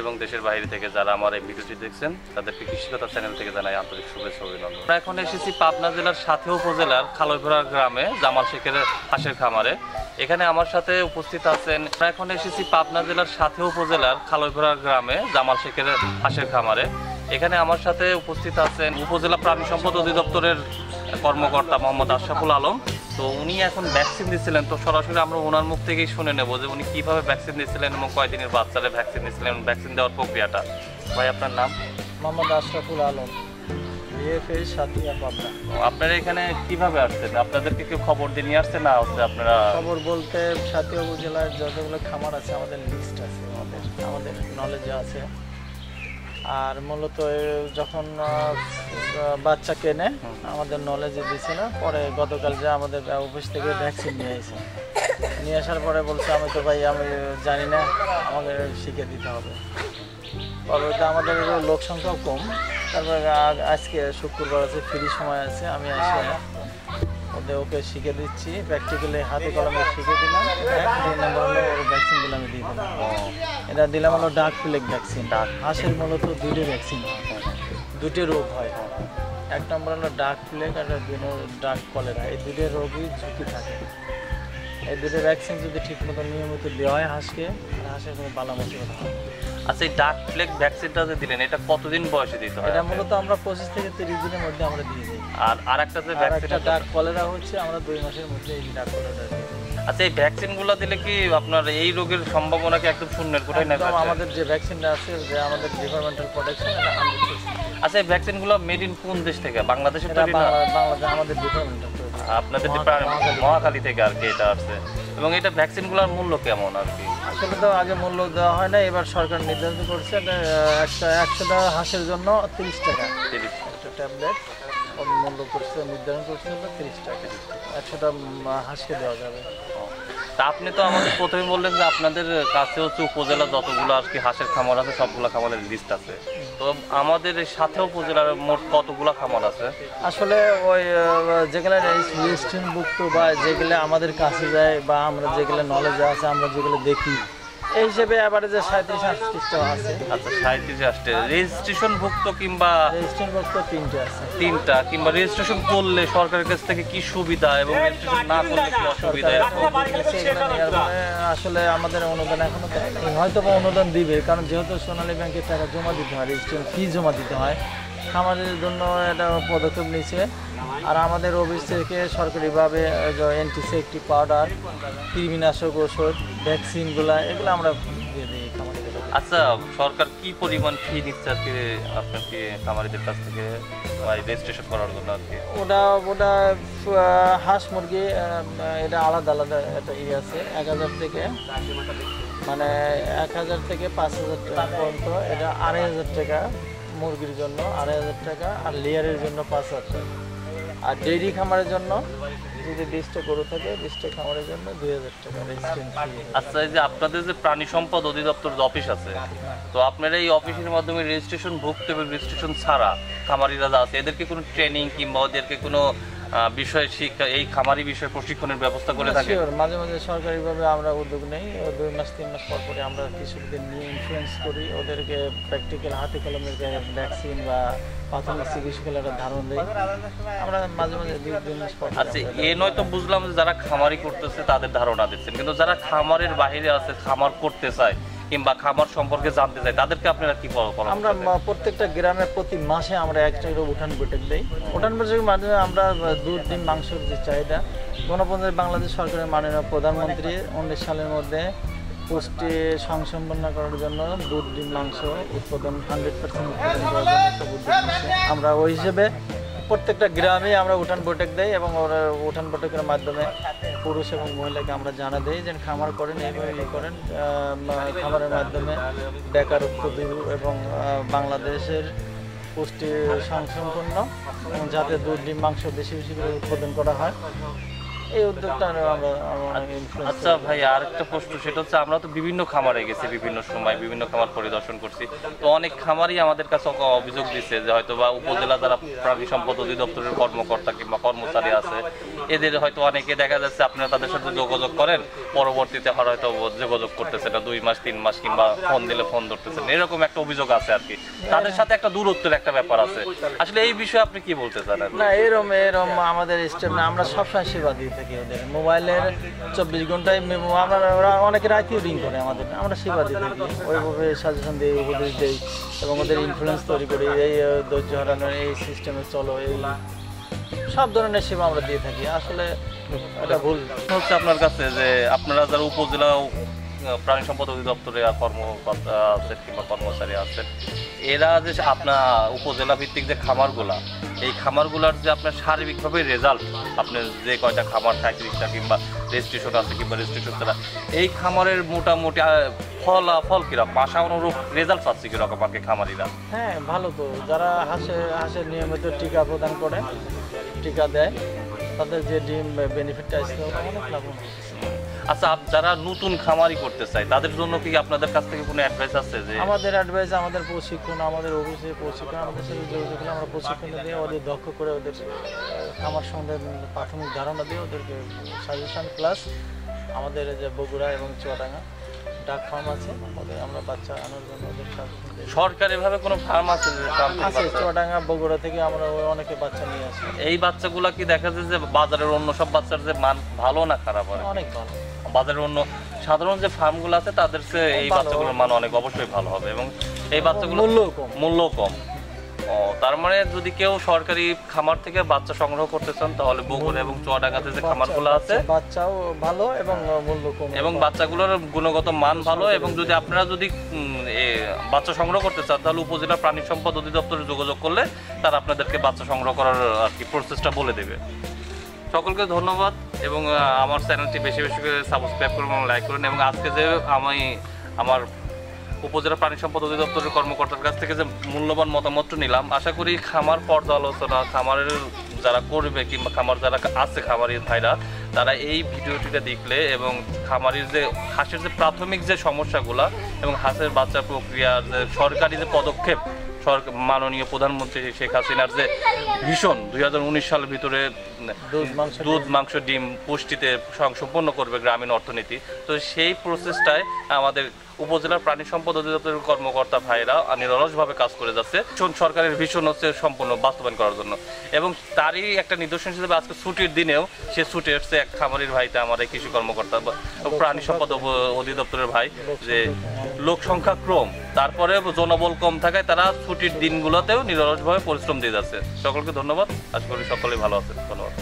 এবং দেশের বাইরে থেকে যারা আমার এই ভিডিওটি দেখছেন তাদেরকে কৃষিকতা চ্যানেল থেকে জানাই আন্তরিক শুভেচ্ছা অভিনন্দন। আমরা এখন এসেছি পাবনা জেলার সাথে উপজেলার খালইপাড়া গ্রামে জামাল শেখের হাঁসের খামারে। এখানে আমার সাথে উপস্থিত আছেন এখন এসেছি পাবনা জেলার সাথে উপজেলার খালইপাড়া গ্রামে জামাল শেখের হাঁসের খামারে। এখানে আমার সাথে উপস্থিত আছেন উপজেলা প্রাণী সম্পদ অধিদপ্তরের কর্মকর্তা মোহাম্মদ আশরাফুল আলম। তো উনি এখন ভ্যাকসিন দিচ্ছিলেন, তো সরাসরি আমরা ওনার মুখ থেকেই শুনে নেব যে উনি কীভাবে ভ্যাকসিন দিচ্ছিলেন এবং কয়দিনের বাচ্চারা ভ্যাকসিন দিচ্ছিলেন, ভ্যাকসিন দেওয়ার প্রক্রিয়াটা। ভাই আপনার নাম? মোহাম্মদ আশরাফুল আলম, বিএফএস সাতিয়া পাবনা। আপনারা এখানে কিভাবে আসছেন? আপনাদেরকে কেউ খবর দিয়ে নিয়ে আসছে না হচ্ছে আপনারা? খবর বলতে সাতিয়া উপজেলার যতগুলো খামার আছে আমাদের লিস্ট আছে, আমাদের নলেজে আছে। আর মূলত যখন বাচ্চা কেনে আমাদের নলেজে দিচ্ছে না, পরে গতকাল যে আমাদের অফিস থেকে ভ্যাকসিন নিয়ে আসার পরে বলছে আমি তো ভাই আমি জানি না, আমাদের শিখে দিতে হবে। পরবর্তীতে আমাদের লোক সংখ্যাও কম, তারপরে আজকে শুক্রবার আছে, ফ্রি সময় আছে, আমি এসে ওকে শিখে দিচ্ছি, প্র্যাকটিক্যালি হাতে কলমে শিখে দিলাম। 2 নম্বর হলো ওর ভ্যাকসিনগুলো আমি দিয়ে দিলাম। এটা দিলাম হলো ডাক প্লেগ ভ্যাকসিন। হাঁসের মূলত 2টি ভ্যাকসিন, 2টি রোগ হয়। 1 নম্বর হলো ডাক প্লেগ আর ডাক কলেরা, এই 2টি রোগই ঝুঁকি থাকে। এই 2টি ভ্যাকসিন যদি ঠিকমতো নিয়মিত দেওয়া হয় হাঁসকে, হাঁসের কোনো বালা মুসিবত হয়। আচ্ছা, এই ডাক প্লেগ ভ্যাকসিনটা যে দিলেন এটা কতদিন বয়সে দিতে হয়? এটা মূলত আমরা 25 থেকে 30 দিনের মধ্যে আমরা দিয়ে দিই। আর আরেকটা যে ভ্যাকসিন ডাক কলেরা হচ্ছে আমরা 2 মাসের মধ্যে এই ডাক কলেরা দিই। আচ্ছা, এই ভ্যাকসিনগুলো দিলে কি আপনার এই রোগের সম্ভাবনা কি একদম শূন্যের কোঠায় না? আমাদের যে ভ্যাকসিনটা আছে, যে আমাদের ডিপার্টমেন্টাল প্রোটেকশন, এটা 100%। আচ্ছা, এই ভ্যাকসিনগুলো মেড ইন কোন দেশ থেকে? বাংলাদেশের তৈরি না? বাংলাদেশ, আমাদের ডিপার্টমেন্টাল আপনাদের মহাখালী থেকে আর কি এটা আসছে। এবং এটা ভ্যাকসিনগুলোর মূল্য কেমন আর কি? আসলে তো আগে মূল্য দেওয়া হয় না, এবার সরকার নির্ধারণ করছে একটা 100টা হাঁসের জন্য 30 টাকা, 30 একটা ট্যাবলেট মূল্য করছে, নির্ধারণ করছে 30 টাকা, 100টা হাঁসকে দেওয়া যাবে। তা আপনি তো আমাদের প্রথমে বললেন যে আপনাদের কাছে হচ্ছে উপজেলা যতগুলো আর কি হাঁসের খামার আছে সবগুলো খামারের লিস্ট আছে, তো আমাদের সাথে উপজেলার মোট কতগুলো খামার আছে? আসলে ওই যেগুলো রেজিস্ট্রেশনভুক্ত বা যেগুলো আমাদের কাছে যায় বা আমরা যেগুলো নলেজে আছে, আমরা যেগুলো দেখি, এই হিসেবে অ্যাভারেজে 37-38টা আছে। আচ্ছা, 37 রেজিস্ট্রেশন ভুক্ত কিংবা রেজিস্ট্রেশনভুক্ত 3টে আছে। 3টা কিংবা রেজিস্ট্রেশন করলে সরকারের কাছ থেকে কি সুবিধা এবং রেজিস্ট্রেশন না করলে কি অসুবিধা? আসলে আমাদের অনুদান এখনো হয়তো বা অনুদান দিবে, কারণ যেহেতু সোনালী ব্যাংকে টাকা জমা দিতে হয়, রেজিস্ট্রেশন ফি জমা দিতে হয়, খামারের জন্য এটা পদক্ষেপ নিয়েছে। আর আমাদের অফিস থেকে সরকারিভাবে অ্যান্টিসেপ্টিক পাউডার, কৃমিনাশক ওষুধ, ভ্যাকসিনগুলো এগুলো আমরা দিয়ে দিই খামারিদের। আচ্ছা, সরকার কি পরিমাণ ফি নিচ্ছে আর কি আপনার কি খামারিদের কাছ থেকে রেজিস্ট্রেশন করার জন্য আর কি? ওটা হাঁস মুরগি এটা আলাদা আলাদা একটা ইয়ে আছে। 1000 থেকে মানে 1000 থেকে 5000 টাকা পর্যন্ত, এটা 2500 টাকা মুরগির জন্য, 2500 টাকা, আর লেয়ারের জন্য 5000 টাকা। আর ডেইরি খামারের জন্য যদি 20টা গরু থাকে, 20টা খামারের জন্য 2000 টাকা রেজিস্ট্রেশন ফি। আচ্ছা, এই যে আপনাদের যে প্রাণী সম্পদ অধিদপ্তর অফিস আছে, তো আপনারা এই অফিসের মাধ্যমে রেজিস্ট্রেশন ভুক্ত এবং রেজিস্ট্রেশন ছাড়া খামারিরা যা আছে এদেরকে কোনো ট্রেনিং কিংবা ওদেরকে কোনো বিষয় শিক্ষা, এই খামারি বিষয়ে প্রশিক্ষণের ব্যবস্থা করে থাকে? মাঝে মাঝে সরকারিভাবে আমরা উদ্যোগ নেই, 2 মাস 3 মাস পর পরে আমরা কৃষকদের নিয়ে ইনফ্লুয়েন্স করি, ওদেরকে প্র্যাকটিক্যাল হাতে কলমের ভ্যাকসিন বা প্রাথমিক চিকিৎসকের একটা ধারণা দিই আমরা মাঝে মাঝে 2 মাস পর। আচ্ছা, এ নয় তো বুঝলাম যে যারা খামারি করতেছে তাদের ধারণা দিচ্ছেন, কিন্তু যারা খামারের বাইরে আছে, খামার করতে চায় কিংবা খামার সম্পর্কে জানতে চায়, তাদেরকে আপনারা কি বলেন? আমরা প্রত্যেকটা গ্রামে প্রতি মাসে আমরা একটা করে উঠান বৈঠক দিই। উঠান বৈঠকের মাধ্যমে আমরা দুধ, ডিম, মাংসের যে চাহিদা, গণপ্রজাতন্ত্রী বাংলাদেশ সরকারের মাননীয় প্রধানমন্ত্রী 19 সালের মধ্যে পুষ্টি সংসম্পন্ন করার জন্য দুধ, ডিম, মাংস উৎপাদন 100% উৎপাদন করার জন্য একটা উদ্যোগ নিয়েছে। আমরা ওই হিসেবে প্রত্যেকটা গ্রামে আমরা উঠান বৈঠক দেই এবং ওরা উঠান বৈঠকের মাধ্যমে পুরুষ এবং মহিলাকে আমরা জানা দিই যে খামার করেন, এইভাবে করেন। খামারের মাধ্যমে বেকারত্ব দূর এবং বাংলাদেশের পুষ্টি সংসম্পন্ন, যাতে দুধ, ডিম, মাংস বেশি বেশি করে উৎপাদন করা হয়। এই উদ্যোগটা আমরা influence আচ্ছা করি। ভাই, আর একটা প্রশ্ন, সেটা হচ্ছে আমরা তো বিভিন্ন খামারে গেছি, বিভিন্ন সময় বিভিন্ন খামার পরিদর্শন করছি, তো অনেক খামারই আমাদের কাছে অভিযোগ দিচ্ছে যে হয়তো বা উপজেলা যারা প্রাণী সম্পদ অধিদপ্তরের কর্মকর্তা কিংবা কর্মচারী আছে, এদের হয়তো অনেকে দেখা যাচ্ছে আপনারা তাদের সাথে যোগাযোগ করেন, পরবর্তীতে হয়তো যোগাযোগ করতেছে না 2 মাস 3 মাস, কিংবা ফোন দিলে ফোন ধরতেছেন, এরকম একটা অভিযোগ আছে আর কি। তাদের সাথে একটা দূরত্বের একটা ব্যাপার আছে, আসলে এই বিষয়ে আপনি কি বলতে চান? না, এরম আমাদের স্টেপ না, আমরা সবসময় সেবা দিয়ে থাকি ওদের। মোবাইলের 24 ঘন্টায় ওরা অনেকে রাতেও রিং করে আমাদের, আমরা সেবা দিয়ে থাকি, ওইভাবে সাজেশন দিই, উপদেশ দিই এবং ওদের ইনফ্লুয়েন্স তৈরি করি, এই ধৈর্য হারানোর এই সিস্টেমে চলো, এই সব ধরনের সেবা আমরা দিয়ে থাকি। আসলে এটা ভুল হচ্ছে আপনার কাছে যে আপনারা যারা উপজেলা প্রাণী সম্পদ অধিদপ্তরে কর্মকর্তা আছেন কিংবা কর্মচারী আছেন, এরা যে আপনার উপজেলা ভিত্তিক যে খামারগুলা, এই খামারগুলার যে আপনার সার্বিকভাবে রেজাল্ট, আপনার যে কয়টা খামার 35টা কিংবা রেজিস্ট্রেশন আছে কিংবা রেজিস্ট্রেশন ছাড়া, এই খামারের মোটামুটি ফল কিরকম, আশা অনুরূপ রেজাল্ট পাচ্ছে কিরকম আর কি খামারিরা? হ্যাঁ, ভালো তো। যারা হাঁসের নিয়মিত টিকা প্রদান করে, টিকা দেয়, তাদের যে ডিম বেনিফিটটা আসছে অনেক লাভবান হচ্ছে। আচ্ছা, যারা নতুন খামারি করতে চায় তাদের জন্য কি আপনাদের কাছ থেকে কোনো অ্যাডভাইস আছে? যে আমাদের অ্যাডভাইস, আমাদের প্রশিক্ষণ, আমাদের অফিসে প্রশিক্ষণ, আমাদের সাথে যোগাযোগ করলে আমরা প্রশিক্ষণ দিয়ে ওদের দক্ষ করে ওদের খামার সম্বন্ধে প্রাথমিক ধারণা দিয়ে ওদেরকে সাজেশন, প্লাস আমাদের যে বগুড়া এবং চুয়াডাঙ্গা ডাক ফার্ম আছে, ওদের আমরা বাচ্চা আনার জন্য ওদের সাজেশন দিই। সরকারিভাবে কোনো ফার্ম আছে যে ফার্ম থেকে আছে, বাচ্চা? চুয়াডাঙ্গা বগুড়া থেকে আমরা অনেকে বাচ্চা নিয়ে আসি। এই বাচ্চাগুলা কি দেখা যায় যে বাজারের অন্য সব বাচ্চার যে মান ভালো না খারাপ হয়? অনেক ভালো। বাজারের অন্য সাধারণ যে ফার্মগুলো আছে তাদের চেয়ে এই ভালো। বাচ্চাগুলোর মান অনেক অবশ্যই ভালো হবে, এবং এই বাচ্চাগুলো মূল্যও কম। ও, তার মানে যদি কেউ সরকারি খামার থেকে বাচ্চা সংগ্রহ করতে চান তাহলে বগুড়া এবং চুয়াডাঙ্গাতে যে খামারগুলো আছে, বাচ্চাও ভালো এবং মূল্য কম, এবং বাচ্চাগুলোর গুণগত মান ভালো, এবং যদি আপনারা যদি বাচ্চা সংগ্রহ করতে চান তাহলে উপজেলা প্রাণী সম্পদ অধিদপ্তরে যোগাযোগ করলে তারা আপনাদেরকে বাচ্চা সংগ্রহ করার আর কি প্রসেসটা বলে দেবে। সকলকে ধন্যবাদ, এবং আমার চ্যানেলটি বেশি বেশি করে সাবস্ক্রাইব করুন এবং লাইক করুন। এবং আজকে যে আমি আমার উপজেলা প্রাণী সম্পদ অধিদপ্তরের কর্মকর্তার কাছ থেকে যে মূল্যবান মতামত নিলাম, আশা করি খামার পর্যালোচনা, খামারের যারা করবে কিংবা খামার যারা আছে খামারি ভাইরা, তারা এই ভিডিওটিটা দেখলে এবং খামারির যে হাঁসের যে প্রাথমিক যে সমস্যাগুলো এবং হাঁসের বাচ্চা প্রক্রিয়ার যে সরকারি যে পদক্ষেপ, মাননীয় প্রধানমন্ত্রী শেখ হাসিনার যে ভীষণ 2019 সালের ভিতরে দুধ মাংস ডিম পুষ্টিতে সম্পন্ন করবে গ্রামীণ অর্থনীতি, তো সেই প্রসেসটায় আমাদের উপজেলার প্রাণী সম্পদ অধিদপ্তরের কর্মকর্তা ভাইরা নিরলসভাবে কাজ করে যাচ্ছে সরকারের ভীষণ হচ্ছে সম্পূর্ণ বাস্তবায়ন করার জন্য। এবং তারই একটা নিদর্শন হিসেবে আজকে ছুটির দিনেও সে ছুটে এসছে এক খামারির ভাইতে, আমার এই কৃষি কর্মকর্তা প্রাণী সম্পদ অধিদপ্তরের ভাই, যে লোক সংখ্যা কম তারপরে জনবল কম থাকায় তারা ছুটির দিনগুলোতেও নিরলসভাবে পরিশ্রম দিয়ে যাচ্ছে। সকলকে ধন্যবাদ, আশা করি সকলেই ভালো আছেন। ধন্যবাদ।